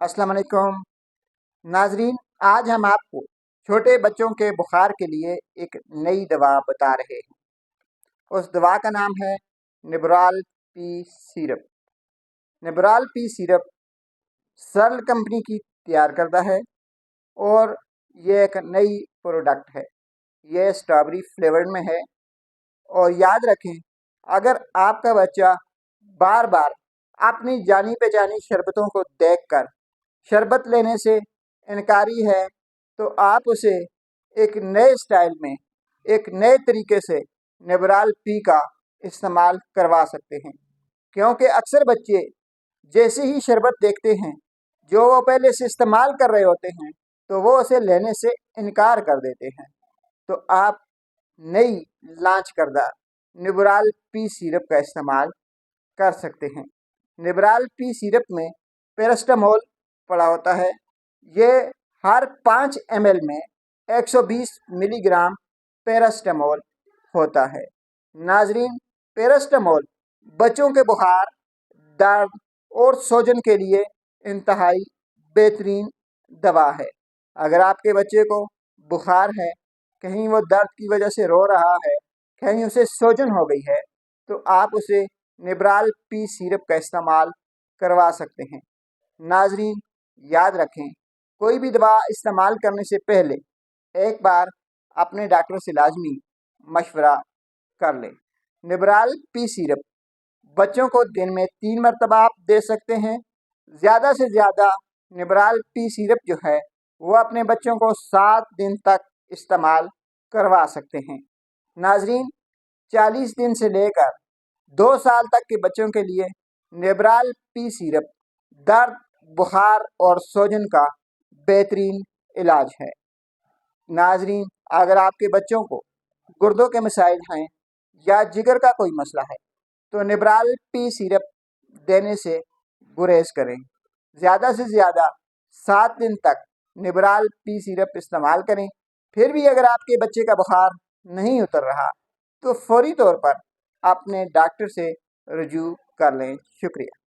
अस्सलाम वालेकुम नाजरीन। आज हम आपको छोटे बच्चों के बुखार के लिए एक नई दवा बता रहे हैं। उस दवा का नाम है निबराल पी सिरप। निबराल पी सिरप सरल कंपनी की तैयार करता है और ये एक नई प्रोडक्ट है। ये स्ट्रॉबेरी फ्लेवर्ड में है। और याद रखें, अगर आपका बच्चा बार बार अपनी जानी पहचानी शरबतों को देखकर शरबत लेने से इनकारी है, तो आप उसे एक नए स्टाइल में, एक नए तरीके से निबराल पी का इस्तेमाल करवा सकते हैं। क्योंकि अक्सर बच्चे जैसे ही शरबत देखते हैं जो वो पहले से इस्तेमाल कर रहे होते हैं, तो वो उसे लेने से इनकार कर देते हैं। तो आप नई लॉन्च करदा निबराल पी सिरप का इस्तेमाल कर सकते हैं। निबराल पी सिरप में पैरास्टामोल पड़ा होता है। ये हर 5 ml में 120 मिलीग्राम पैरास्टामोल होता है। नाजरीन, पैरास्टामोल बच्चों के बुखार, दर्द और सूजन के लिए इंतहाई बेहतरीन दवा है। अगर आपके बच्चे को बुखार है, कहीं वो दर्द की वजह से रो रहा है, कहीं उसे सूजन हो गई है, तो आप उसे निबराल पी सिरप का इस्तेमाल करवा सकते हैं। नाजरीन, याद रखें, कोई भी दवा इस्तेमाल करने से पहले एक बार अपने डॉक्टर से लाजमी मशवरा कर लें। निबराल पी सिरप बच्चों को दिन में 3 मरतबा आप दे सकते हैं। ज़्यादा से ज़्यादा निबराल पी सिरप जो है वो अपने बच्चों को 7 दिन तक इस्तेमाल करवा सकते हैं। नाजरीन, 40 दिन से लेकर 2 साल तक के बच्चों के लिए निबराल पी सिरप दर्द, बुखार और सूजन का बेहतरीन इलाज है। नाजरीन, अगर आपके बच्चों को गुर्दों के मसाइल हैं या जिगर का कोई मसला है, तो निबराल पी सिरप देने से गुरेज करें। ज़्यादा से ज़्यादा 7 दिन तक निबराल पी सिरप इस्तेमाल करें। फिर भी अगर आपके बच्चे का बुखार नहीं उतर रहा, तो फौरी तौर पर अपने डॉक्टर से रजू कर लें। शुक्रिया।